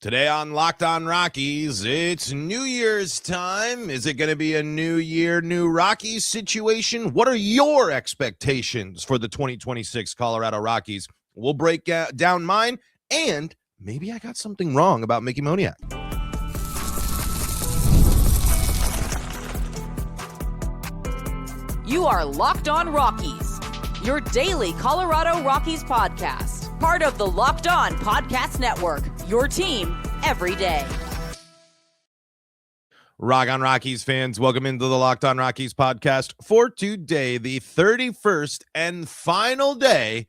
Today on Locked On Rockies, it's New Year's time. Is it going to be a new year, new Rockies situation? What are your expectations for the 2026 Colorado Rockies? We'll break down mine, and maybe I got something wrong about Mickey Moniak. You are Locked On Rockies, your daily Colorado Rockies podcast. Part of the Locked On Podcast Network, your team every day. Rock on Rockies fans, welcome into the Locked On Rockies podcast for today, the 31st and final day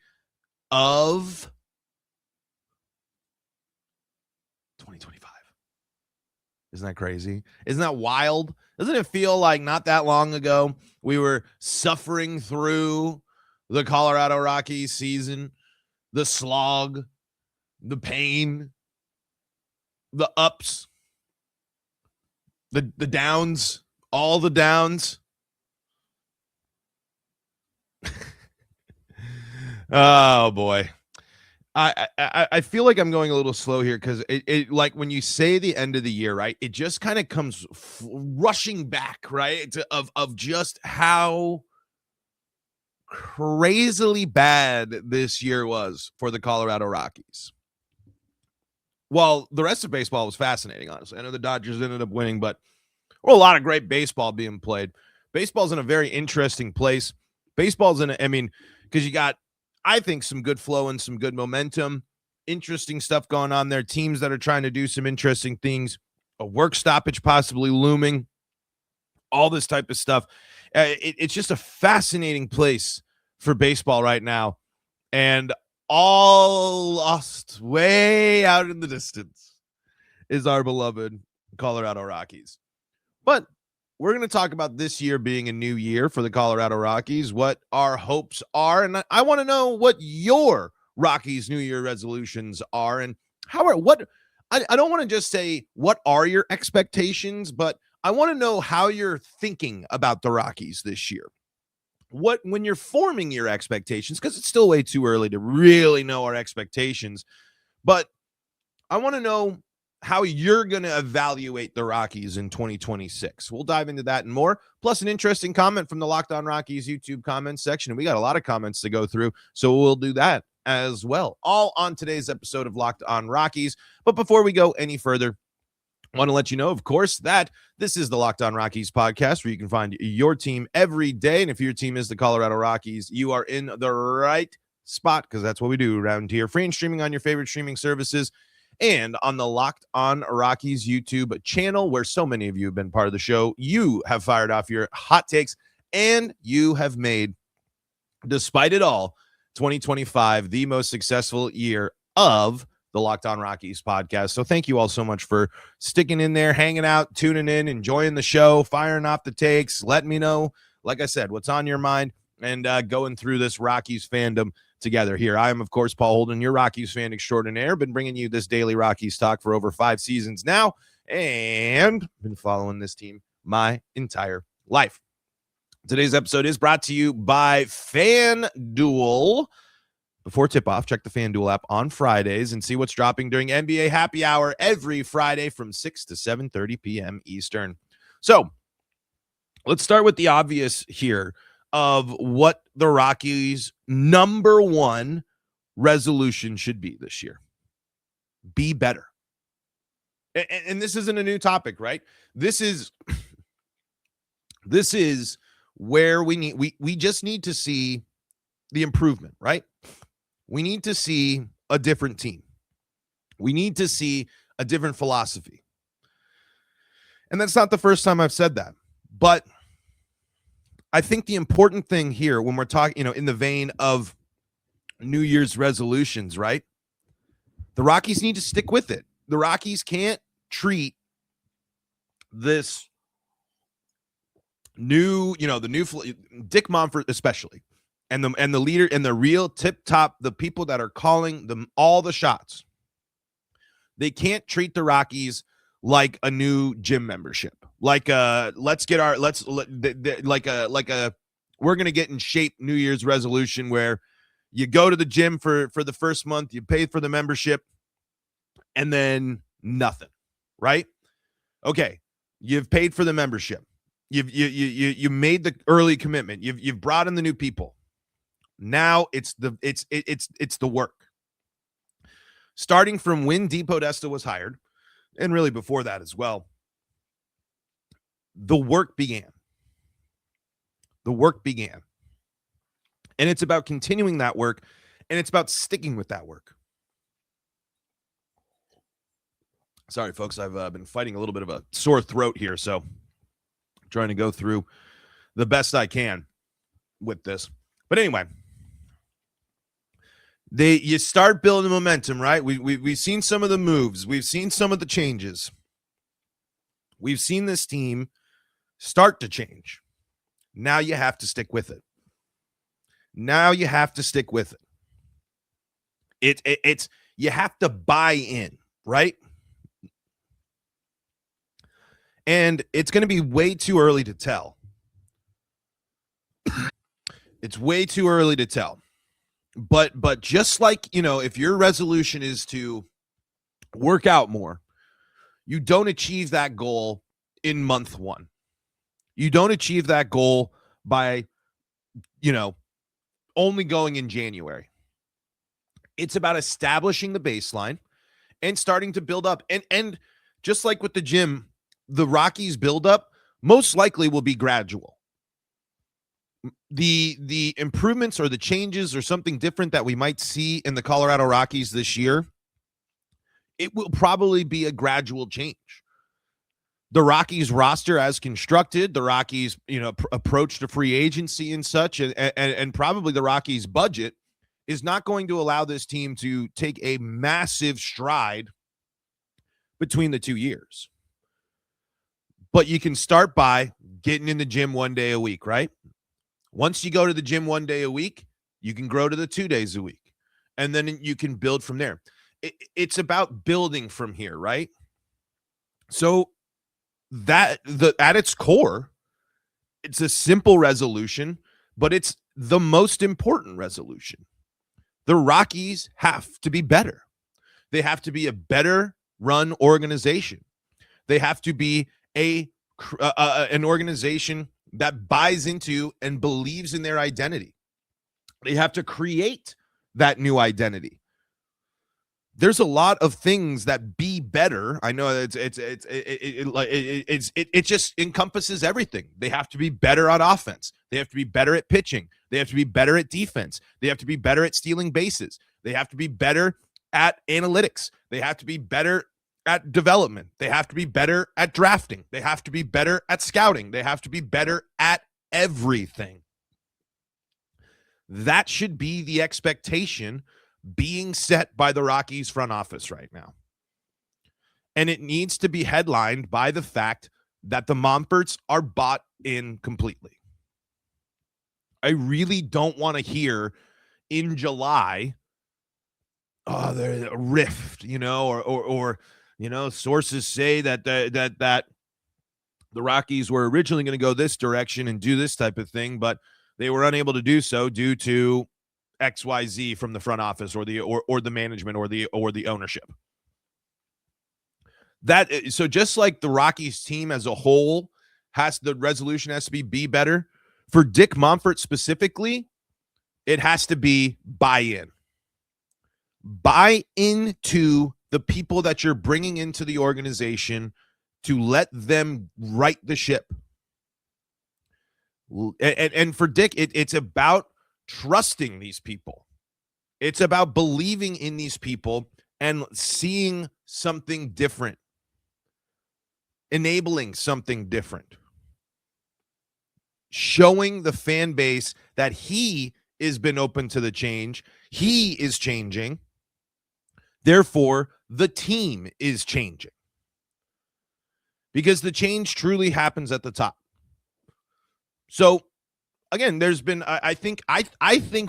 of 2025. Isn't that crazy? Isn't that wild? Doesn't it feel like not that long ago we were suffering through the Colorado Rockies season? The slog, the pain, the ups, the downs, all the downs. Oh boy. I feel like I'm going a little slow here because it like when you say the end of the year, right? It just kind of comes rushing back, right? Of just how crazily bad this year was for the Colorado Rockies. Well, the rest of baseball was fascinating, honestly. I know the Dodgers ended up winning, but a lot of great baseball being played. Baseball's in a very interesting place. Baseball's because you got, I think, some good flow and some good momentum, interesting stuff going on there, teams that are trying to do some interesting things, a work stoppage possibly looming, all this type of stuff. It's just a fascinating place for baseball right now, and all lost way out in the distance is our beloved Colorado Rockies. But we're going to talk about this year being a new year for the Colorado Rockies, what our hopes are, and I want to know what your Rockies New Year resolutions are, and I don't want to just say what are your expectations, but I want to know how you're thinking about the Rockies this year. When you're forming your expectations, because it's still way too early to really know our expectations, but I want to know how you're going to evaluate the Rockies in 2026. We'll dive into that and more, plus an interesting comment from the Locked On Rockies YouTube comments section. And we got a lot of comments to go through, so we'll do that as well. All on today's episode of Locked On Rockies. But before we go any further, I want to let you know, of course, that this is the Locked On Rockies podcast where you can find your team every day. And if your team is the Colorado Rockies, you are in the right spot because that's what we do around here. Free and streaming on your favorite streaming services and on the Locked On Rockies YouTube channel, where so many of you have been part of the show. You have fired off your hot takes and you have made, despite it all, 2025 the most successful year of the Locked On Rockies podcast. So thank you all so much for sticking in there, hanging out, tuning in, enjoying the show, firing off the takes, letting me know, like I said, what's on your mind, and going through this Rockies fandom together here. I am, of course, Paul Holden, your Rockies fan extraordinaire. Been bringing you this daily Rockies talk for over 5 seasons now, and been following this team my entire life. Today's episode is brought to you by FanDuel. Before tip-off, check the FanDuel app on Fridays and see what's dropping during NBA Happy Hour every Friday from 6 to 7:30 p.m. Eastern. So let's start with the obvious here of what the Rockies' number one resolution should be this year. Be better. And this isn't a new topic, right? This is where we just need to see the improvement, right? We need to see a different team. We need to see a different philosophy. And that's not the first time I've said that. But I think the important thing here when we're talking, in the vein of New Year's resolutions, right? The Rockies need to stick with it. The Rockies can't treat this new, Dick Monfort especially, and the leader and the real tip top, the people that are calling them all the shots. They can't treat the Rockies like a new gym membership. Like we're going to get in shape New Year's resolution where you go to the gym for the first month, you pay for the membership, and then Nothing, right? Okay, you've paid for the membership. You made the early commitment. You've brought in the new people. Now it's the work. Starting from when Di Podesta was hired, and really before that as well, the work began. The work began. And it's about continuing that work, and it's about sticking with that work. Sorry, folks, I've been fighting a little bit of a sore throat here, so I'm trying to go through the best I can with this. But anyway, you start building momentum, right? We've seen some of the moves. We've seen some of the changes. We've seen this team start to change. Now you have to stick with it. Now you have to stick with it. It's you have to buy in, right? And it's going to be way too early to tell. It's way too early to tell. But just like, if your resolution is to work out more, you don't achieve that goal in month one. You don't achieve that goal by, only going in January. It's about establishing the baseline and starting to build up. And just like with the gym, the Rockies buildup most likely will be gradual. The improvements or the changes or something different that we might see in the Colorado Rockies this year, it will probably be a gradual change. The Rockies roster as constructed, the Rockies, approach to free agency and such, and probably the Rockies budget is not going to allow this team to take a massive stride between the 2 years. But you can start by getting in the gym 1 day a week, right? Once you go to the gym 1 day a week, you can grow to the 2 days a week. And then you can build from there. It's about building from here, right? So at its core, it's a simple resolution, but it's the most important resolution. The Rockies have to be better. They have to be a better run organization. They have to be an organization that buys into and believes in their identity. They have to create that new identity. There's a lot of things that be better. I know it just encompasses everything. They have to be better on offense. They have to be better at pitching. They have to be better at defense. They have to be better at stealing bases. They have to be better at analytics. They have to be better at development. They have to be better at drafting. They have to be better at scouting. They have to be better at everything. That should be the expectation being set by the Rockies front office right now. And it needs to be headlined by the fact that the Momperts are bought in completely. I really don't want to hear in July, there's a rift, or sources say that the Rockies were originally going to go this direction and do this type of thing, but they were unable to do so due to XYZ from the front office or the management or the ownership. So just like the Rockies team as a whole the resolution has to be better, for Dick Monfort specifically, it has to be buy-in. Buy into the people that you're bringing into the organization to let them right the ship. And for Dick, it's about trusting these people. It's about believing in these people and seeing something different, enabling something different, showing the fan base that he has been open to the change. He is changing. Therefore, the team is changing. Because the change truly happens at the top. So, again, there's been, I think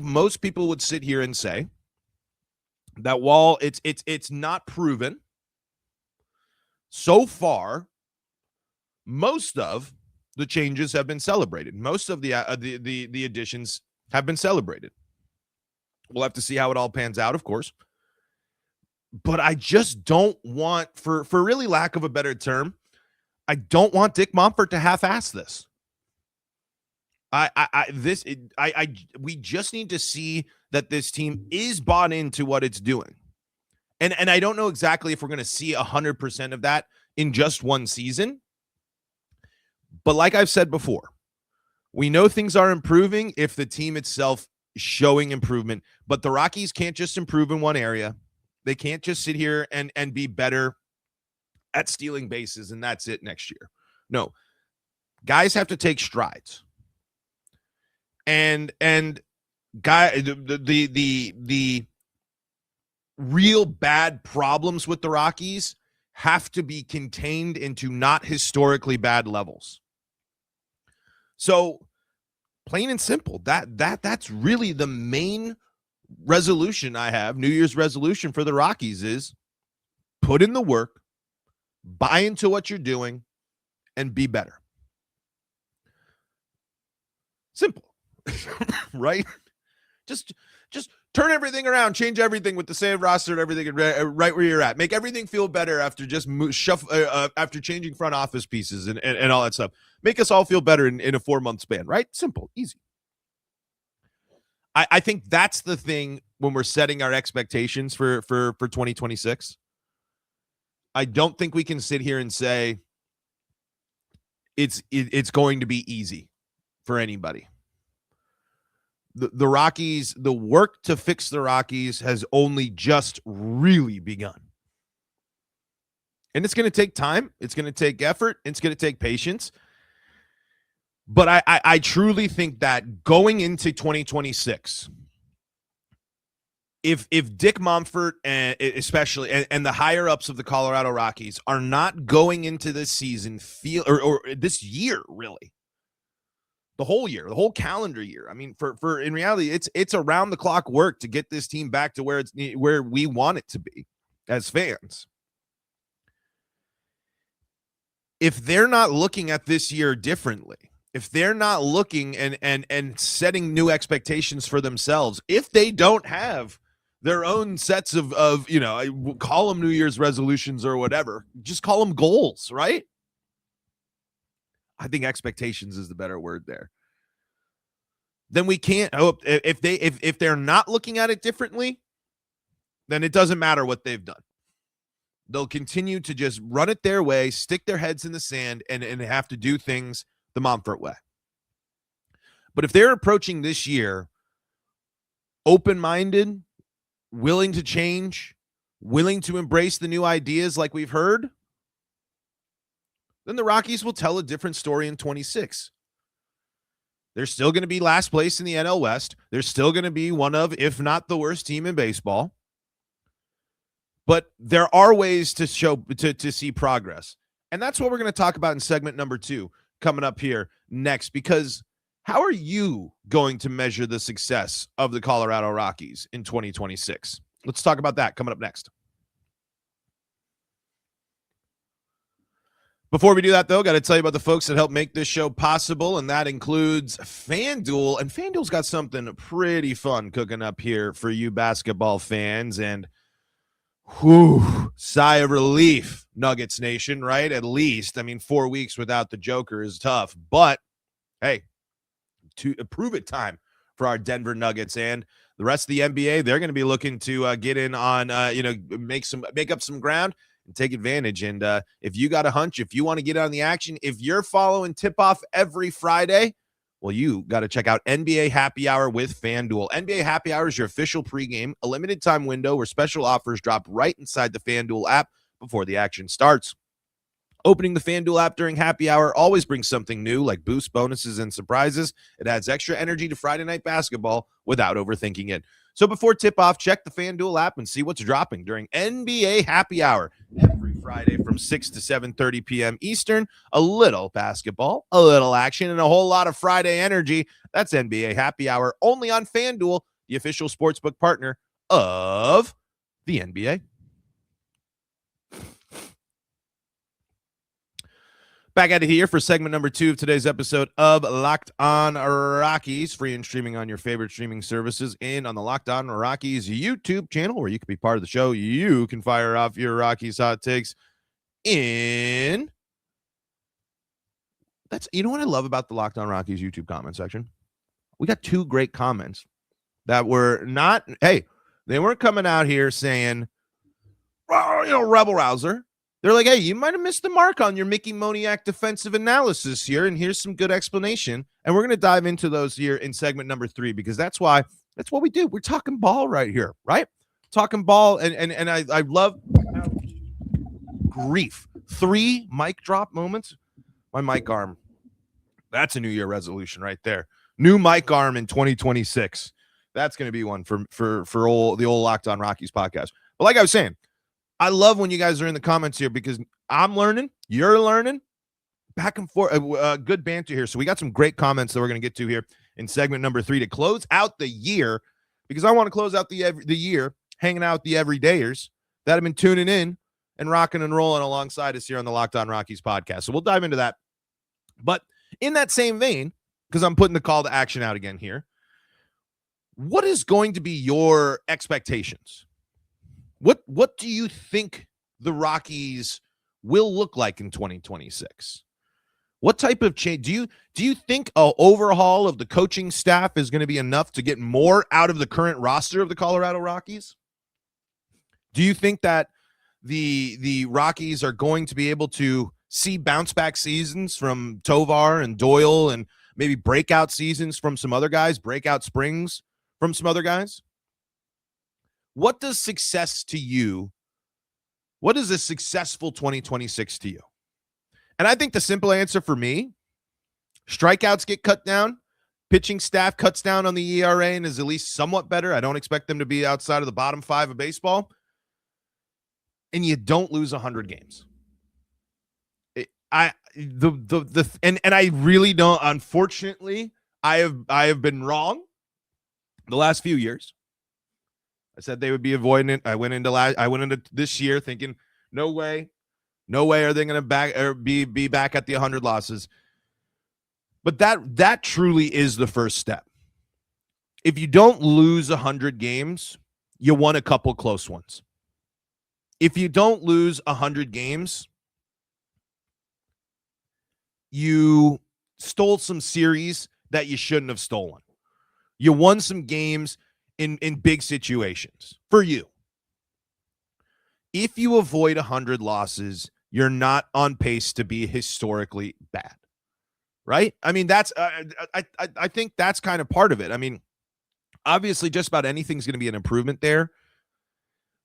most people would sit here and say that while it's not proven, so far, most of the changes have been celebrated. Most of the additions have been celebrated. We'll have to see how it all pans out, of course. But I just don't want, for really lack of a better term, I don't want Dick Monfort to half-ass this. We just need to see that this team is bought into what it's doing. And I don't know exactly if we're going to see 100% of that in just one season. But like I've said before, we know things are improving if the team itself is showing improvement. But the Rockies can't just improve in one area. They can't just sit here and be better at stealing bases and that's it next year. No, guys have to take strides. And the real bad problems with the Rockies have to be contained into not historically bad levels. So plain and simple, that's really the main resolution I have. New Year's resolution for the Rockies is put in the work, buy into what you're doing, and be better. Simple. Right? Just turn everything around, change everything with the same roster and everything right where you're at. Make everything feel better after just after changing front office pieces and all that stuff. Make us all feel better in a 4-month span, right? Simple, easy. I think that's the thing when we're setting our expectations for 2026. I don't think we can sit here and say it's going to be easy for anybody. The Rockies, the work to fix the Rockies has only just really begun. And it's going to take time. It's going to take effort. It's going to take patience. But I truly think that going into 2026, if Dick Monfort and especially and the higher ups of the Colorado Rockies are not going into this season or this year really, the whole year, the whole calendar year. I mean, for in reality, it's around the clock work to get this team back to where we want it to be as fans. If they're not looking at this year differently, if they're not looking and setting new expectations for themselves, if they don't have their own sets of call them New Year's resolutions or whatever, just call them goals, right? I think expectations is the better word there. Then we can't hope if they're not looking at it differently, then it doesn't matter what they've done. They'll continue to just run it their way, stick their heads in the sand, and have to do things the Monfort way. But if they're approaching this year open-minded, willing to change, willing to embrace the new ideas like we've heard, then the Rockies will tell a different story in 26. They're still going to be last place in the NL West. They're still going to be one of, if not the worst team in baseball. But there are ways to see progress. And that's what we're going to talk about in segment number 2 coming up here next, because how are you going to measure the success of the Colorado Rockies in 2026? Let's talk about that coming up next. Before we do that, though, got to tell you about the folks that help make this show possible, and that includes FanDuel. And FanDuel's got something pretty fun cooking up here for you basketball fans. And sigh of relief, Nuggets Nation, right? At least, I mean, 4 weeks without the Joker is tough. But, hey, to prove it time for our Denver Nuggets and the rest of the NBA. They're going to be looking to get in on, make up some ground and take advantage. And if you got a hunch, if you want to get on the action, if you're following tip-off every Friday, well, you got to check out NBA Happy Hour with FanDuel. NBA Happy Hour is your official pregame, a limited time window where special offers drop right inside the FanDuel app before the action starts. Opening the FanDuel app during happy hour always brings something new, like boost bonuses and surprises. It adds extra energy to Friday night basketball without overthinking it. So before tip-off, check the FanDuel app and see what's dropping during NBA Happy Hour every Friday from 6 to 7:30 p.m. Eastern. A little basketball, a little action, and a whole lot of Friday energy. That's NBA Happy Hour only on FanDuel, the official sportsbook partner of the NBA. Back at it here for segment number 2 of today's episode of Locked On Rockies, free and streaming on your favorite streaming services and on the Locked On Rockies YouTube channel, where you can be part of the show. You can fire off your Rockies hot takes in. You know what I love about the Locked On Rockies YouTube comment section? We got 2 great comments that were not, hey, they weren't coming out here saying, rebel rouser. They're like, hey, you might have missed the mark on your Mickey Moniak defensive analysis here, and here's some good explanation. And we're going to dive into those here in segment number 3, because that's what we do. We're talking ball right here, right? Talking ball, and I love grief. 3 mic drop moments. My mic arm. That's a New Year resolution right there. New mic arm in 2026. That's going to be one for the old Locked On Rockies podcast. But like I was saying, I love when you guys are in the comments here, because I'm learning, you're learning, back and forth, good banter here. So we got some great comments that we're going to get to here in segment number 3 to close out the year, because I want to close out the year hanging out with the everydayers that have been tuning in and rocking and rolling alongside us here on the Locked On Rockies podcast. So we'll dive into that. But in that same vein, because I'm putting the call to action out again here, what is going to be your expectations? What do you think the Rockies will look like in 2026? What type of change do you think an overhaul of the coaching staff is going to be enough to get more out of the current roster of the Colorado Rockies? Do you think that the Rockies are going to be able to see bounce back seasons from Tovar and Doyle, and maybe breakout seasons from some other guys, breakout springs from some other guys? What does success to you? What is a successful 2026 to you? And I think the simple answer for me, strikeouts get cut down, pitching staff cuts down on the ERA and is at least somewhat better. I don't expect them to be outside of the bottom 5 of baseball. And you don't lose 100 games. I really don't. Unfortunately, I have been wrong the last few years. I said they would be avoiding it. I went into this year thinking, no way are they going to be back at the 100 losses. But that truly is the first step. If you don't lose 100 games, you won a couple close ones. If you don't lose 100 games, you stole some series that you shouldn't have stolen. You won some games in big situations for you. If you avoid 100 losses, you're not on pace to be historically bad, right? I mean, that's I think that's kind of part of it. I mean, obviously, just about anything's going to be an improvement there.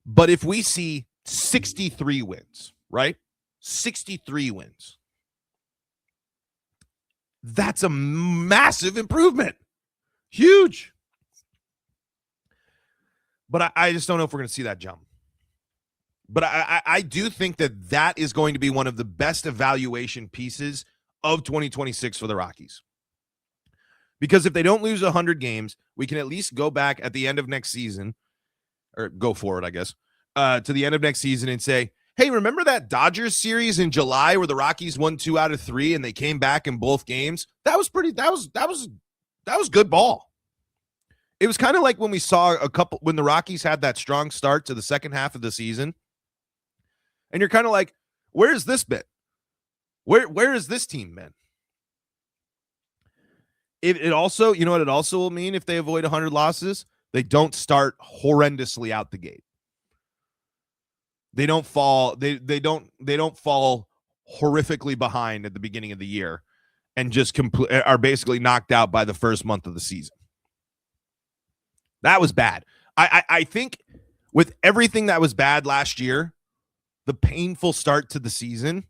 But if we see 63 wins, right? 63 wins. That's a massive improvement. Huge. But I just don't know if we're going to see that jump. But I do think that is going to be one of the best evaluation pieces of 2026 for the Rockies. Because if they don't lose 100 games, we can at least go back at the end of next season, or go forward, I guess, to the end of next season and say, hey, remember that Dodgers series in July where the Rockies won 2 out of 3 and they came back in both games? That was good ball. It was kind of like when we saw when the Rockies had that strong start to the second half of the season. And you're kind of like, where's this bit? Where is this team been? It also, you know what it also will mean if they avoid 100 losses? They don't start horrendously out the gate. They don't fall. They don't fall horrifically behind at the beginning of the year, and just are basically knocked out by the first month of the season. That was bad. I think with everything that was bad last year, the painful start to the season.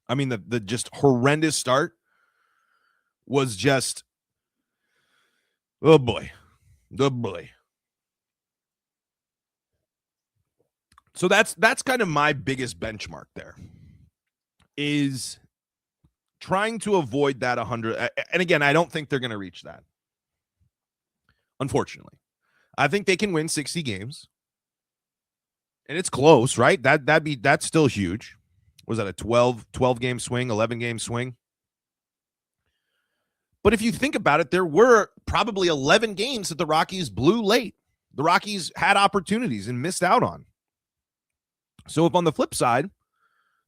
I mean, the just horrendous start was just, oh boy. So that's kind of my biggest benchmark there, is trying to avoid that 100. And again, I don't think they're going to reach that. Unfortunately, I think they can win 60 games, and it's close, right? That's still huge. Was that a 12 game swing, 11 game swing? But if you think about it, there were probably 11 games that the Rockies blew late. The Rockies had opportunities and missed out on. So if on the flip side,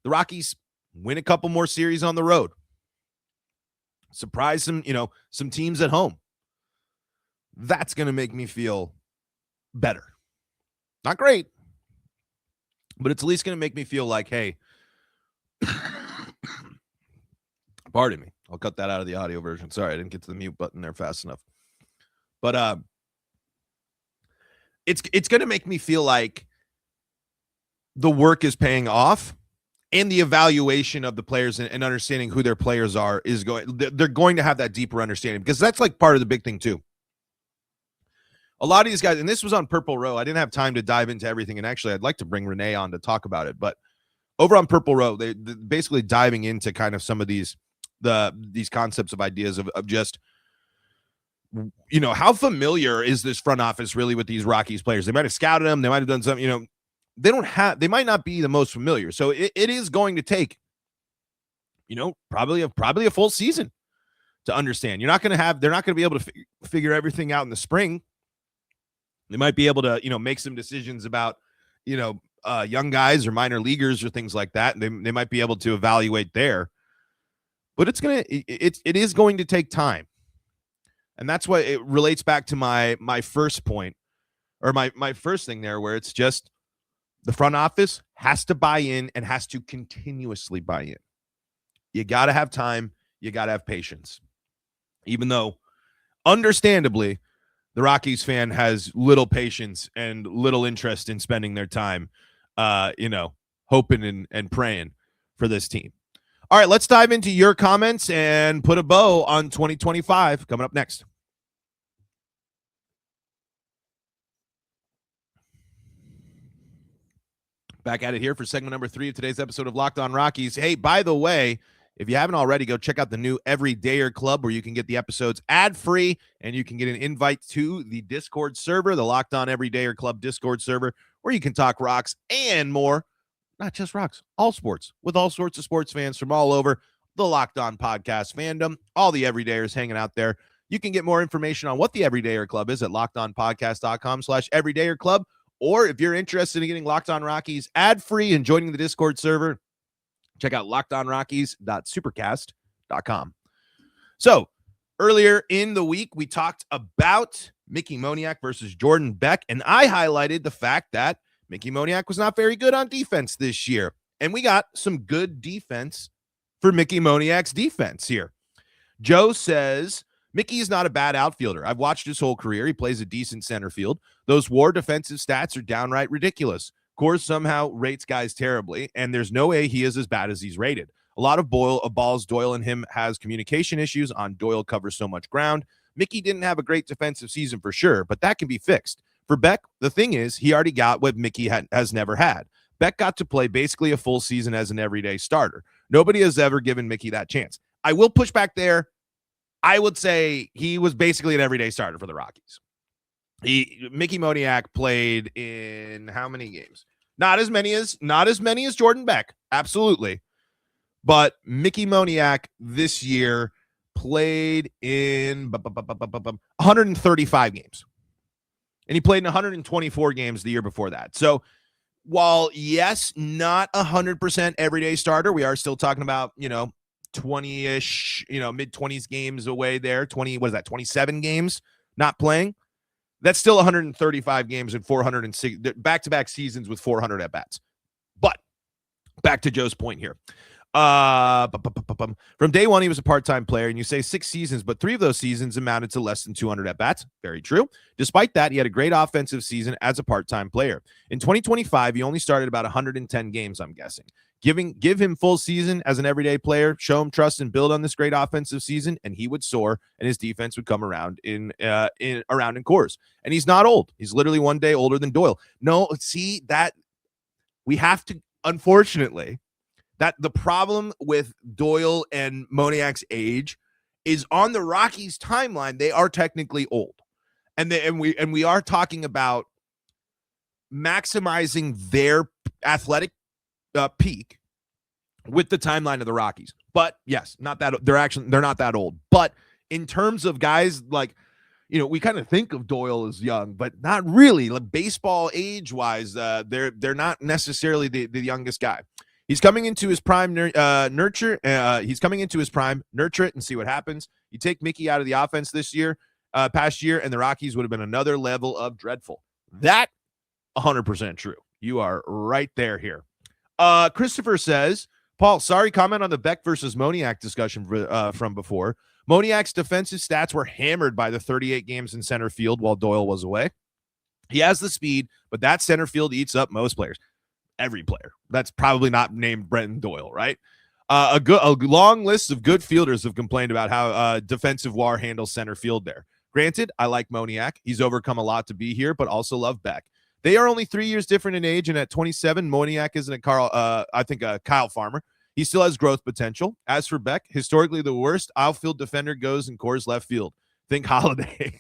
the Rockies win a couple more series on the road, surprise some teams at home, that's going to make me feel better. Not great, but it's at least going to make me feel like, hey, pardon me. I'll cut that out of the audio version. Sorry, I didn't get to the mute button there fast enough. But it's going to make me feel like the work is paying off, and the evaluation of the players and understanding who their players are is they're going to have that deeper understanding, because that's like part of the big thing too. A lot of these guys, and this was on Purple Row, I didn't have time to dive into everything, and actually I'd like to bring Renee on to talk about it, but over on Purple Row, they basically diving into kind of some of these concepts of ideas of just, how familiar is this front office really with these Rockies players? They might have scouted them, they might have done something, they might not be the most familiar. So it is going to take, probably a full season to understand. They're not going to be able to figure everything out in the spring. They might be able to, make some decisions about, young guys or minor leaguers or things like that. They might be able to evaluate there, but it is going to take time. And that's why it relates back to my first point, or my first thing there, where it's just the front office has to buy in and has to continuously buy in. You got to have time. You got to have patience. Even though, understandably, the Rockies fan has little patience and little interest in spending their time, hoping and praying for this team. All right, let's dive into your comments and put a bow on 2025 coming up next. Back at it here for segment number 3 of today's episode of Locked On Rockies. Hey, by the way, if you haven't already, go check out the new Everydayer Club, where you can get the episodes ad-free and you can get an invite to the Discord server, the Locked On Everydayer Club Discord server, where you can talk rocks and more. Not just rocks, all sports, with all sorts of sports fans from all over the Locked On podcast fandom, all the Everydayers hanging out there. You can get more information on what the Everydayer Club is at lockedonpodcast.com/Everydayer Club. Or if you're interested in getting Locked On Rockies ad-free and joining the Discord server, check out lockedonrockies.supercast.com. So earlier in the week, we talked about Mickey Moniak versus Jordan Beck, and I highlighted the fact that Mickey Moniak was not very good on defense this year, and we got some good defense for Mickey Moniak's defense here. Joe says, Mickey is not a bad outfielder. I've watched his whole career. He plays a decent center field. Those WAR defensive stats are downright ridiculous. Coors somehow rates guys terribly, and there's no way he is as bad as he's rated. A lot of balls Doyle and him has communication issues on. Doyle covers so much ground. Mickey didn't have a great defensive season for sure, but that can be fixed. For Beck, the thing is, he already got what Mickey has never had. Beck got to play basically a full season as an everyday starter. Nobody has ever given Mickey that chance. I will push back there. I would say he was basically an everyday starter for the Rockies. Mickey Moniak played in how many games? Not as many as Jordan Beck, absolutely. But Mickey Moniak this year played in 135 games. And he played in 124 games the year before that. So while, yes, not 100% everyday starter, we are still talking about, 20-ish, mid-20s games away there. 27 games not playing. That's still 135 games and 406 back-to-back seasons with 400 at-bats. But back to Joe's point here. From day one, he was a part-time player, and you say 6 seasons, but 3 of those seasons amounted to less than 200 at-bats. Very true. Despite that, he had a great offensive season as a part-time player. In 2025, he only started about 110 games, I'm guessing. Give him full season as an everyday player, show him trust and build on this great offensive season, and he would soar, and his defense would come around in Coors. And he's not old. He's literally one day older than Doyle. No, see, that we have to, unfortunately, that the problem with Doyle and Moniak's age is on the Rockies' timeline, they are technically old. And we are talking about maximizing their athletic peak with the timeline of the Rockies. But yes, not that they're not that old. But in terms of guys like, we kind of think of Doyle as young, but not really. Like baseball age-wise, they're not necessarily the youngest guy. He's coming into his prime nurture. He's coming into his prime, nurture it and see what happens. You take Mickey out of the offense past year, and the Rockies would have been another level of dreadful. That 100% true. You are right there here. Christopher says, Paul, sorry, comment on the Beck versus Moniak discussion from before. Moniak's defensive stats were hammered by the 38 games in center field while Doyle was away. He has the speed, but that center field eats up most players. Every player. That's probably not named Brenton Doyle, right? A long list of good fielders have complained about how defensive WAR handles center field there. Granted, I like Moniak. He's overcome a lot to be here, but also love Beck. They are only 3 years different in age, and at 27, Moniak isn't a Kyle Farmer. He still has growth potential. As for Beck, historically the worst outfield defender goes in Coors left field. Think Holiday.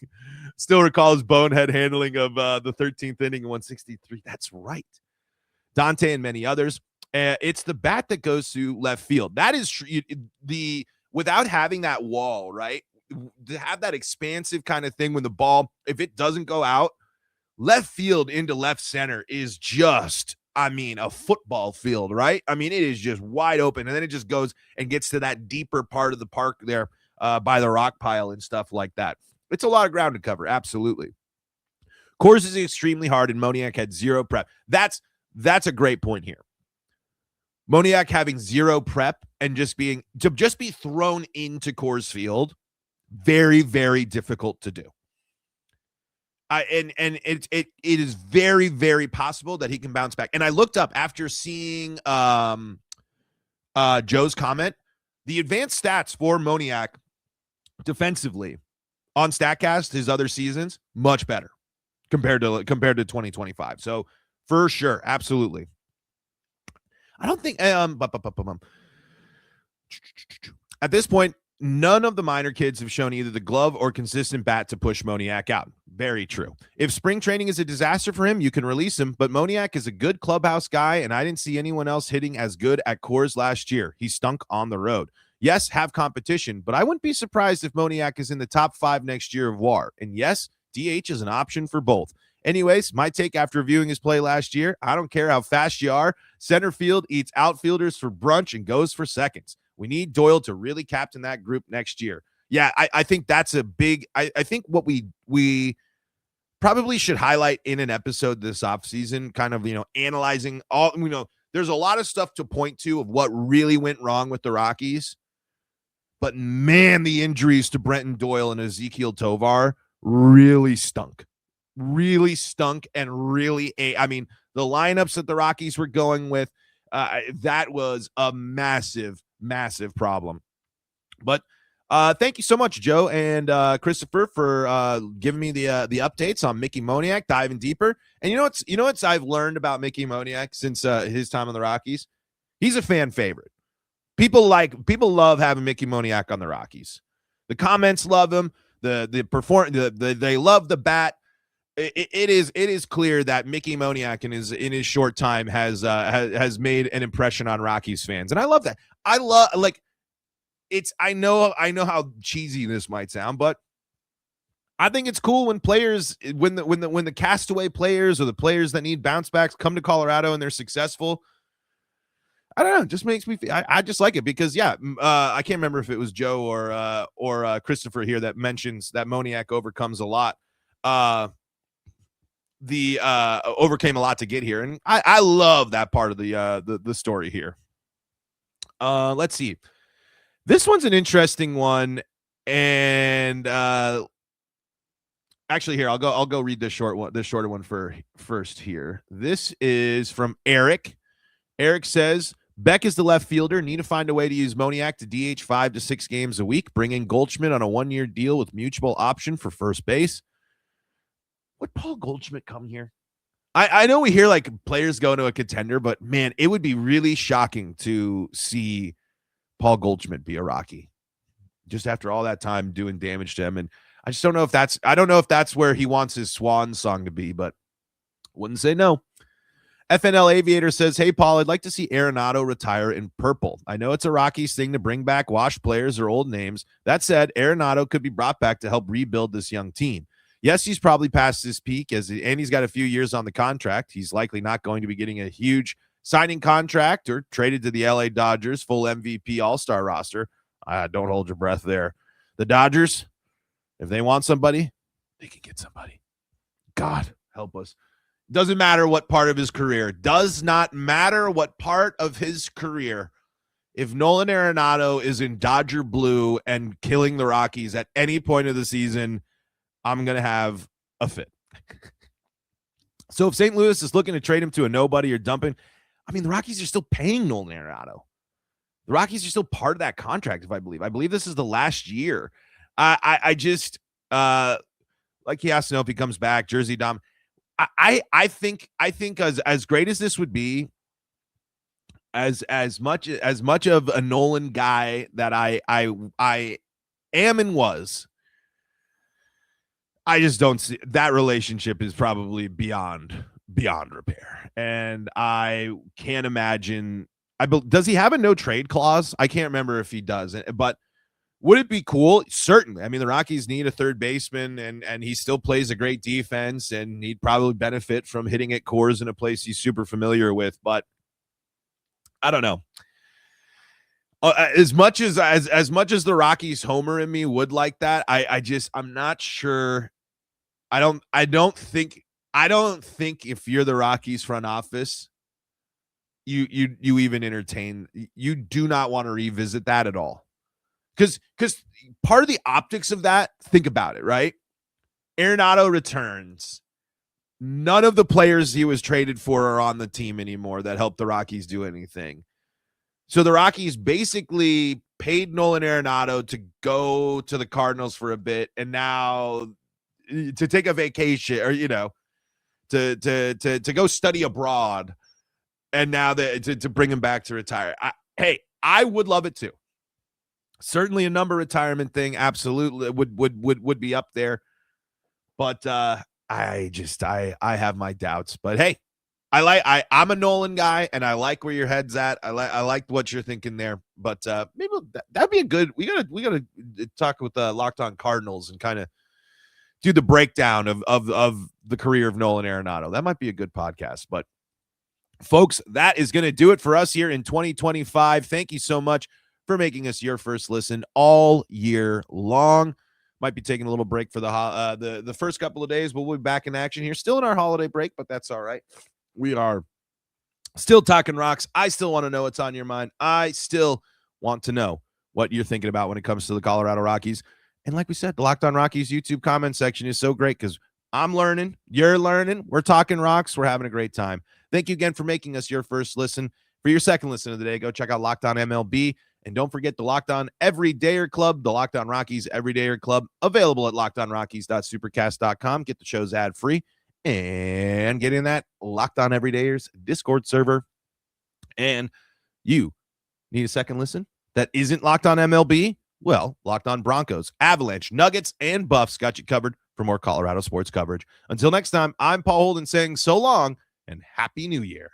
Still recall his bonehead handling of the 13th inning in 163. That's right. Dante and many others. It's the bat that goes to left field. That is true. Without having that wall, right? To have that expansive kind of thing when the ball, if it doesn't go out, left field into left center is just, a football field, right? It is just wide open, and then it just goes and gets to that deeper part of the park there by the rock pile and stuff like that. It's a lot of ground to cover, absolutely. Coors is extremely hard, and Moniak had zero prep. That's a great point here. Moniak having zero prep and just be thrown into Coors Field, very, very difficult to do. And it is very, very possible that he can bounce back. And I looked up after seeing Joe's comment, the advanced stats for Moniak defensively on StatCast his other seasons much better compared to 2025. So for sure, absolutely. I don't think at this point, none of the minor kids have shown either the glove or consistent bat to push Moniak out. Very true. If spring training is a disaster for him, you can release him, but Moniak is a good clubhouse guy, and I didn't see anyone else hitting as good at Coors last year. He stunk on the road. Yes, have competition, but I wouldn't be surprised if Moniak is in the top 5 next year of WAR. And yes, DH is an option for both. Anyways, my take after viewing his play last year, I don't care how fast you are, center field eats outfielders for brunch and goes for seconds. We need Doyle to really captain that group next year. Yeah, I think that's a big – I think what we probably should highlight in an episode this offseason, kind of, analyzing all – there's a lot of stuff to point to of what really went wrong with the Rockies. But, man, the injuries to Brenton Doyle and Ezekiel Tovar really stunk. Really stunk and really the lineups that the Rockies were going with, that was a massive problem. But thank you so much, Joe and Christopher, for giving me the updates on Mickey Moniak, diving deeper. And you know what's I've learned about Mickey Moniak since his time on the Rockies? He's a fan favorite. People love having Mickey Moniak on the Rockies. The comments love him. They love the bat. It is clear that Mickey Moniak in his short time has made an impression on Rockies fans, and I love that. I know how cheesy this might sound, but I think it's cool when players, when the castaway players or the players that need bounce backs come to Colorado and they're successful. I don't know, it just makes me feel, I just like it because I can't remember if it was Joe or Christopher here that mentions that Moniak overcomes a lot. Overcame a lot to get here, and I love that part of the story here. Let's see. This one's an interesting one, and actually here I'll go read this shorter one first here. This is from Eric. Eric says, Beck is the left fielder. Need to find a way to use Moniak to DH 5 to 6 games a week. Bring in Goldschmidt on a 1-year deal with mutual option for first base. Would Paul Goldschmidt come here? I know we hear like players go to a contender, but man, it would be really shocking to see Paul Goldschmidt be a Rocky just after all that time doing damage to him. And I just don't know if that's where he wants his swan song to be, but wouldn't say no. FNL Aviator says, hey, Paul, I'd like to see Arenado retire in purple. I know it's a Rockies thing to bring back washed players or old names. That said, Arenado could be brought back to help rebuild this young team. Yes, he's probably past his peak, and he's got a few years on the contract. He's likely not going to be getting a huge signing contract or traded to the LA Dodgers, full MVP all-star roster. Don't hold your breath there. The Dodgers, if they want somebody, they can get somebody. God, help us. Doesn't matter what part of his career. Does not matter what part of his career. If Nolan Arenado is in Dodger blue and killing the Rockies at any point of the season, I'm going to have a fit. So if St. Louis is looking to trade him to a nobody or dumping, I mean, the Rockies are still paying Nolan Arenado. The Rockies are still part of that contract, if I believe. I believe this is the last year. I just, like he has to know if he comes back, Jersey Dom. I think as great as this would be, as much of a Nolan guy that I am and was, I just don't see that relationship is probably beyond repair. And I can't imagine. Does he have a no trade clause? I can't remember if he does, but would it be cool? Certainly. I mean, the Rockies need a third baseman, and he still plays a great defense, and he'd probably benefit from hitting at Coors in a place he's super familiar with. But I don't know. As much as the Rockies homer in me would like that, I'm not sure. I don't think if you're the Rockies front office, you even entertain. You do not want to revisit that at all. Because part of the optics of that, think about it, right? Arenado returns. None of the players he was traded for are on the team anymore that helped the Rockies do anything. So the Rockies basically paid Nolan Arenado to go to the Cardinals for a bit, and now to take a vacation, or to go study abroad, and now to bring him back to retire. I would love it too. Certainly a number retirement thing, absolutely would be up there, but I have my doubts. But hey, I'm a Nolan guy, and I like where your head's at. I like what you're thinking there. But maybe that'd be a good. We gotta talk with Locked On Cardinals and kind of do the breakdown of the career of Nolan Arenado. That might be a good podcast. But folks, that is going to do it for us here in 2025. Thank you so much for making us your first listen all year long. Might be taking a little break for the first couple of days, but we'll be back in action here. Still in our holiday break, but that's all right. We are still talking rocks. I still want to know what's on your mind. I still want to know what you're thinking about when it comes to the Colorado Rockies. And like we said, the Locked On Rockies YouTube comment section is so great because I'm learning, you're learning, we're talking rocks, we're having a great time. Thank you again for making us your first listen. For your second listen of the day, go check out Locked On MLB. And don't forget the Locked On Everydayer Club, the Locked On Rockies Everydayer Club, available at lockedonrockies.supercast.com. Get the shows ad-free and get in that Locked On Everydayers Discord server. And you need a second listen that isn't Locked On MLB? Well, Locked On Broncos, Avalanche, Nuggets, and Buffs got you covered for more Colorado sports coverage. Until next time, I'm Paul Holden saying so long and Happy New Year.